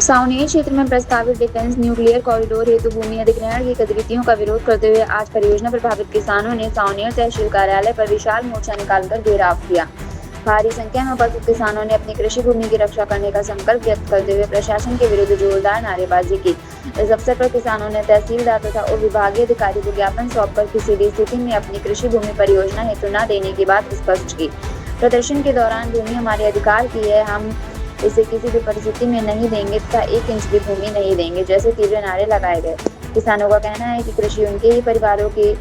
सावनेर क्षेत्र में प्रस्तावित डिफेंस न्यूक्लियर कॉरिडोर हेतु भूमि अधिग्रहण की गतिविधियों का विरोध करते हुए आज परियोजना प्रभावित किसानों ने सावनेर तहसील कार्यालय पर विशाल मोर्चा निकालकर घेराव किया। भारी संख्या में उपस्थित किसानों ने अपनी कृषि भूमि की रक्षा करने का संकल्प व्यक्त करते हुए प्रशासन के विरुद्ध जोरदार नारेबाजी की। इस अवसर पर किसानों ने तहसीलदार तथा उप विभागीय अधिकारी को ज्ञापन सौंपकर किसी भी स्थिति में अपनी कृषि भूमि परियोजना हेतु न देने की बात स्पष्ट की। प्रदर्शन के दौरान भूमि हमारे अधिकार की है, हम इसे किसी भी परिस्थिति में नहीं देंगे तथा 1 इंच भी भूमि नहीं देंगे जैसे तीव्र नारे लगाए गए। किसानों का कहना है कि कृषि उनके ही परिवारों के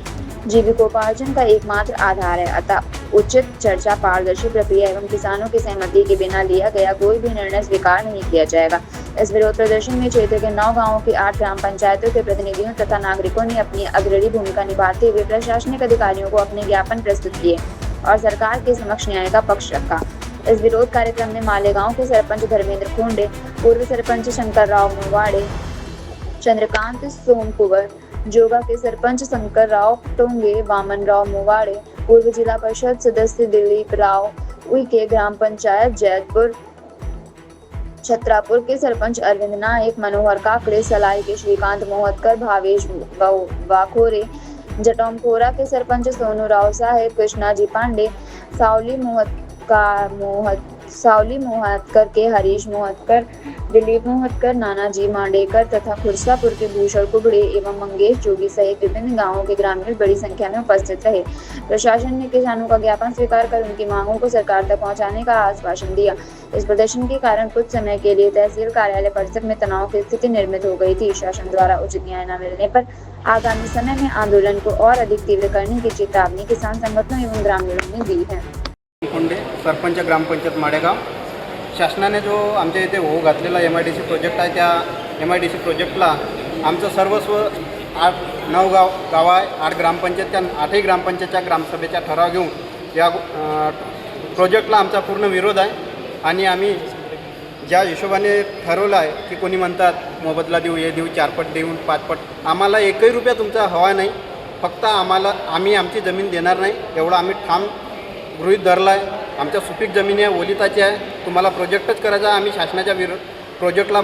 जीविकोपार्जन का एकमात्र आधार है, अतः उचित चर्चा, पारदर्शी प्रक्रिया एवं किसानों की सहमति के बिना लिया गया कोई भी निर्णय स्वीकार नहीं किया जाएगा। इस विरोध प्रदर्शन में क्षेत्र के 9 गांवों की 8 ग्राम पंचायतों के प्रतिनिधियों तथा नागरिकों ने अपनी अग्रणी भूमिका निभाते हुए प्रशासनिक अधिकारियों को अपने ज्ञापन प्रस्तुत किए और सरकार के समक्ष न्याय का पक्ष रखा। इस विरोध कार्यक्रम में मालेगांव के सरपंच धर्मेंद्र खोंडे, पूर्व सरपंच शंकर राव मुवाड़े, चंद्रकांत सोमकुवर, जोगा के सरपंच शंकर राव टोंगे, वामन राव मुवाड़े, पूर्व जिला परिषद सदस्य दिलीप राव उइके, ग्राम पंचायत जैतपुर छत्रापुर के सरपंच अरविंद नायक, मनोहर काकड़े, सलाई के श्रीकांत मोहतकर, भावेश वाखोरे, जटौमखोरा के सरपंच सोनू राव साहेब, कृष्णाजी पांडे, सावली मोहतकर के हरीश मोहतकर, दिलीप मोहतकर, नानाजी मांडेकर तथा खुरसापुर के भूषण कुबड़े एवं मंगेश जोगी सहित विभिन्न गांवों के ग्रामीण बड़ी संख्या में उपस्थित रहे। प्रशासन ने किसानों का ज्ञापन स्वीकार कर उनकी मांगों को सरकार तक पहुंचाने का आश्वासन दिया। इस प्रदर्शन के कारण कुछ समय के लिए तहसील कार्यालय परिसर में तनाव की स्थिति निर्मित हो गई थी। शासन द्वारा उचित न्याय न मिलने पर आगामी समय में आंदोलन को और अधिक तीव्र करने की चेतावनी किसान संगठनों एवं ग्रामीणों ने दी है। कोंडे, सरपंच ग्रामपंचायत माडेगाव। शासनाने जो आमच्या इथे घातलेला MIDC प्रोजेक्ट आहे, त्या MIDC प्रोजेक्टला आमचं सर्वस्व 8-9 गाव आहे, 8 ग्रामपंचायत, त्या 8ही ग्रामपंचायतच्या ग्रामसभेचा ठराव घेऊन या प्रोजेक्टला आमचा पूर्ण विरोध आहे। आणि आम्ही ज्या हिशोबाने ठरवलं आहे की कोणी म्हणतात मोबदला देऊ, हे देऊ, 4 पट देऊन 5 पट, आम्हाला 1ही रुपया तुमचा हवा नाही, फक्त आम्ही आमची जमीन देणार नाही एवढं आम्ही ठाम गृहीत धरला आहे। आमच्या सुपीक जमिनी आहे, ओलिताची आहे, तुम्हाला प्रोजेक्टच करायचा आहे। आम्ही शासनाच्या प्रोजेक्टला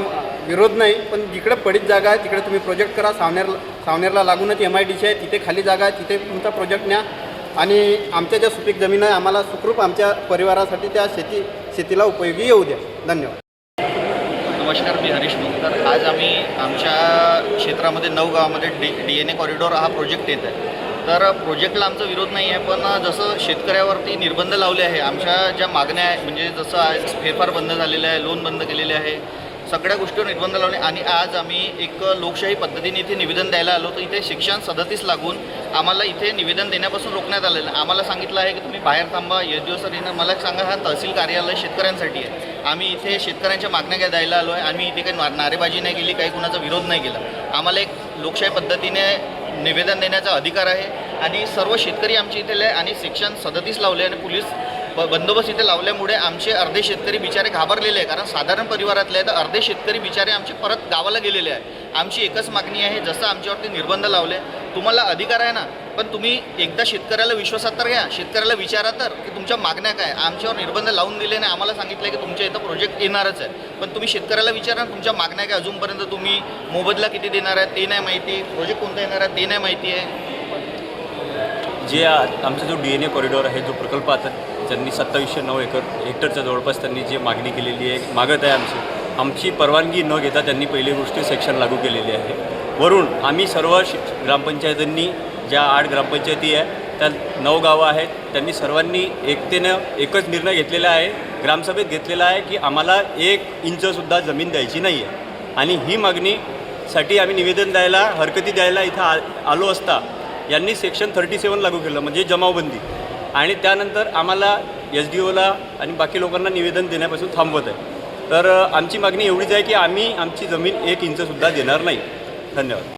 विरोध नाही, पण जिकडे पडीत जागा आहे तिकडे तुम्ही प्रोजेक्ट करा। सावनेरला लागूनच MIDC आहे, तिथे खाली जागा आहे, तिथे तुमचा प्रोजेक्ट न्या आणि आमच्या ज्या सुपीक जमीन आहे आम्हाला सुखरूप आमच्या परिवारासाठी त्या शेतीला उपयोगी येऊ द्या। धन्यवाद। नमस्कार, मी हरीश मुंकर। आज आम्ही आमच्या क्षेत्रामध्ये 9 गावामध्ये DNA कॉरिडॉर हा प्रोजेक्ट येत आहे। तर प्रोजेक्टला आमचा विरोध नाही आहे, पण जसं शेतकऱ्यावरती निर्बंध लावले आहे, आमच्या ज्या मागण्या आहे म्हणजे जसं आज फेरफार बंद झालेला आहे, लोन बंद केलेले आहे, सगळ्या गोष्टीवर निर्बंध लावले आणि आज आम्ही एक लोकशाही पद्धतीने इथे निवेदन द्यायला आलो। तर इथे सेक्शन 37 लागून आम्हाला इथे निवेदन देण्यापासून रोखण्यात आलेलं आहे। आम्हाला सांगितलं आहे की तुम्ही बाहेर थांबा, SDO सर येणार। मला सांगा, हा तहसील कार्यालय शेतकऱ्यांसाठी आहे, आम्ही इथे शेतकऱ्यांच्या मागण्या द्यायला आलो आहे। आम्ही इथे काही नारेबाजी नाही केली, काही कुणाचा विरोध नाही केला। आम्हाला एक लोकशाही पद्धतीने निवेदन देण्याचा अधिकार आहे आणि सर्व शेतकरी आमचे इथे आणि सेक्शन 37 लावले आणि पोलीस बंदोबस्त इथे लावल्यामुळे आमचे अर्धे शेतकरी बिचारे घाबरलेले आहे, कारण साधारण परिवारातले आहे, तर अर्धे शेतकरी बिचारे आमचे परत गावाला गेलेले आहे। आमची एकच मागणी आहे, जसं आमच्यावरती निर्बंध लावले, तुम्हाला अधिकार आहे ना, पण तुम्ही एकदा शेतकऱ्याला विश्वासात तर घ्या, शेतकऱ्याला विचारा तर की तुमच्या मागण्या काय। आमच्यावर निर्बंध लावून दिले नाही, आम्हाला सांगितलं की तुमच्या इथं प्रोजेक्ट येणारच आहे, पण तुम्ही शेतकऱ्याला विचारा तुमच्या मागण्या काय। अजूनपर्यंत तुम्ही मोबदला किती देणार आहे ते नाही माहिती, प्रोजेक्ट कोणता येणार आहे ते नाही माहिती आहे। जे आमचा जो DNA कॉरिडॉर आहे, जो प्रकल्प आता त्यांनी 2709 हेक्टरच्या जवळपास त्यांनी जी मागणी केलेली आहे, मागत आहे आमची परवानगी न घेता त्यांनी पहिली गोष्ट सेक्शन लागू केलेली आहे। वरून आम्ही सर्व ग्रामपंचायतींनी, ज्या 8 ग्रामपंचायती आहे त्या 9 गावं आहेत, त्यांनी सर्वांनी एकतेनं एकच निर्णय घेतलेला आहे, ग्रामसभेत घेतलेला आहे की आम्हाला 1 इंचसुद्धा जमीन द्यायची नाही आहे। आणि ही मागणीसाठी आम्ही निवेदन द्यायला, हरकती द्यायला इथं आलो असता यांनी सेक्शन 37 लागू केलं, म्हणजे जमावबंदी, आणि त्यानंतर आम्हाला SDOला आणि बाकी लोकांना निवेदन देण्यापासून थांबवत आहे। तर आमची मागणी एवढीच आहे की आम्ही आमची जमीन 1 इंचसुद्धा देणार नाही। धन्यवाद।